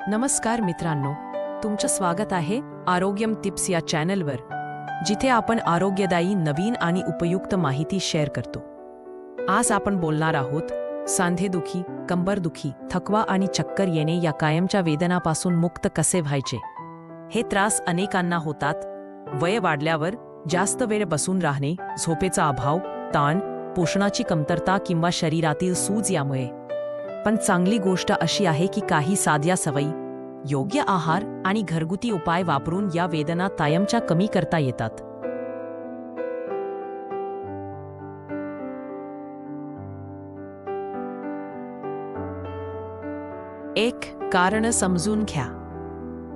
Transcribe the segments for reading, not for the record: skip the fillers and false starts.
नमस्कार मित्रांनो, तुमचं स्वागत आहे आरोग्यम टिप्स या चॅनलवर, जिथे आपण आरोग्यदायी नवीन आणि उपयुक्त माहिती शेअर करतो। आज आपण बोलणार आहोत सांधेदुखी, कंबरदुखी, थकवा आणि चक्कर येणे या कायमच्या वेदनापासून मुक्त कसे व्हायचे। हे त्रास अनेकांना होतात। वय वाढल्यावर जास्त वेळ बसून राहणे, झोपेचा अभाव, ताण, पोषणाची कमतरता किंवा शरीरातील सूज यामुळे। पण चांगली गोष्ट अशी आहे की काही साध्या सवयी, योग्य आहार आणि घरगुती उपाय वापरून या वेदना कायमच्या कमी करता येतात। एक कारण समजून घ्या।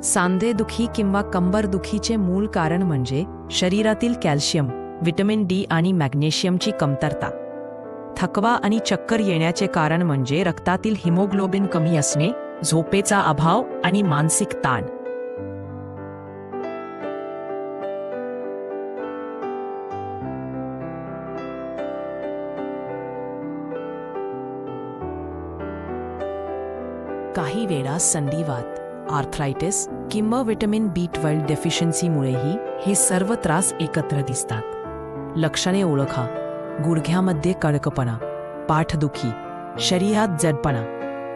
सांधेदुखी किंवा कंबरदुखीचे मूळ कारण म्हणजे शरीरातील कॅल्शियम, व्हिटॅमिन डी आणि मॅग्नेशियमची कमतरता। थकवा आणि चक्कर येण्याचे कारण म्हणजे रक्तातील हिमोग्लोबिन कमी असणे, झोपेचा अभाव आणि मानसिक ताण। काही वेळा संधिवात, आर्थरायटिस किंवा व्हिटॅमिन B12 डेफिशियन्सीमुळेही हे सर्व त्रास एकत्र दिसतात। लक्षणे ओळखा: गुडघ्यामध्ये कडकपणा, पाठदुखी, शरीरात जडपणा,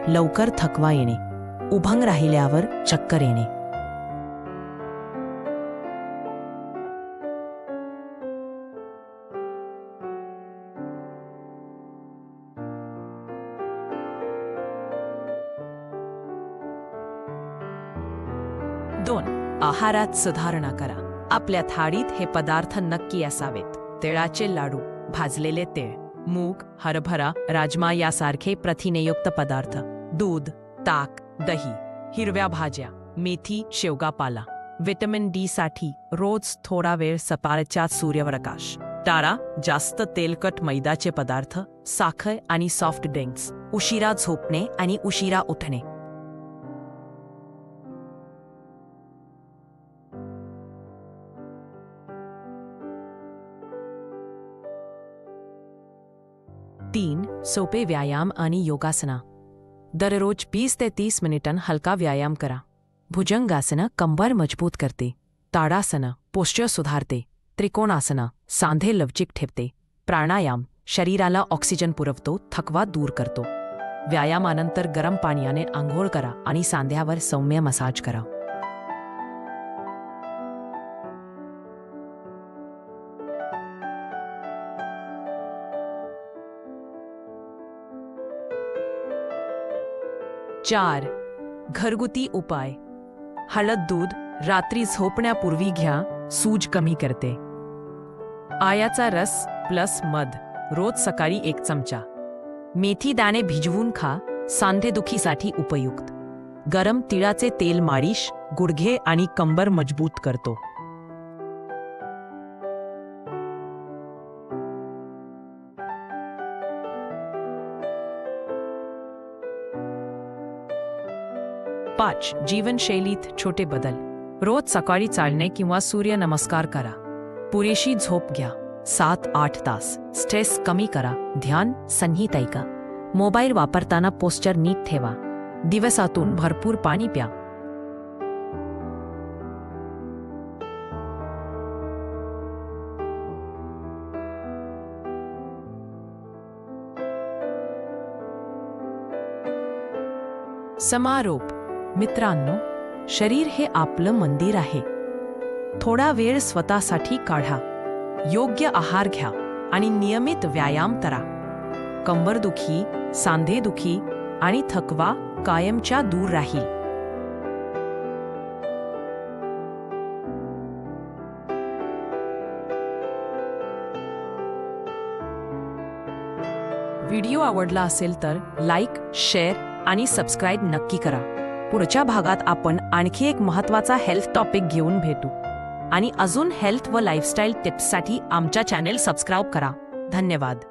लवकर थकवा येणे, उभं राहिल्यावर चक्कर येणे। दोन, आहारात सुधारणा करा। आपल्या थाळीत हे पदार्थ नक्की असावेत: तिळाचे लाडू, भाजलेले तीळ, मूग, हरभरा, राजमा यासारखे प्रथिनेयुक्त पदार्थ, दूध, ताक, दही, हिरव्या भाज्या, मेथी, शेवगा पाला। व्हिटॅमिन डी साठी रोज थोडा वेळ सकाळचा सूर्यप्रकाश टाळा। जास्त तेलकट मैद्याचे पदार्थ, साखर आणि सॉफ्ट ड्रिंक्स, उशिरा झोपणे आणि उशिरा उठणे। तीन, सोपे व्यायाम आणि योगासना। दररोज 20 ते 30 मिनिटां हलका व्यायाम करा। भुजंगासन कंबर मजबूत करते, ताडासन पोस्चर सुधारते, त्रिकोणासन सांधे लवचिक ठेवते, प्राणायाम शरीराला ऑक्सिजन पुरवतो, थकवा दूर करतो। व्यायामानंतर गरम पाण्याने आंघोळ करा आणि सांध्यावर सौम्य मसाज करा। चार, घरगुती उपाय। हळद दूध रात्री झोपण्यापूर्वी घ्या, सूज कमी करते। आयाचा रस प्लस मध रोज सकाळी 1 चमचा। मेथी दाणे भिजवून खा, सांधेदुखीसाठी उपयुक्त। गरम तिळाचे तेल मालिश गुडघे आणि कंबर मजबूत करतो। पाच, जीवनशैलीत छोटे बदल। रोज सकाळी चालणे किंवा सूर्यनमस्कार करा। पुरेशी झोप घ्या, 7-8 तास। स्ट्रेस कमी करा, ध्यान, संगीत ऐका। मोबाईल वापरताना पोस्चर नीट ठेवा। दिवसातून भरपूर पाणी प्या। समारोप। मित्रांनो, शरीर हे आपलं मंदिर आहे। थोडा वेळ स्वतःसाठी काढा, योग्य आहार घ्या आणि नियमित व्यायाम करा। कंबरदुखी, सांधेदुखी आणि थकवा कायमच्या दूर राहील। व्हिडिओ आवडला असेल तर लाईक, शेअर आणि सबस्क्राईब नक्की करा। पुढच्या भागात आपण आणखी एक महत्त्वाचा हेल्थ टॉपिक घेऊन भेटू। आणि अजून हेल्थ व लाईफस्टाईल टिप्ससाठी आमचा चॅनल सबस्क्राईब करा। धन्यवाद।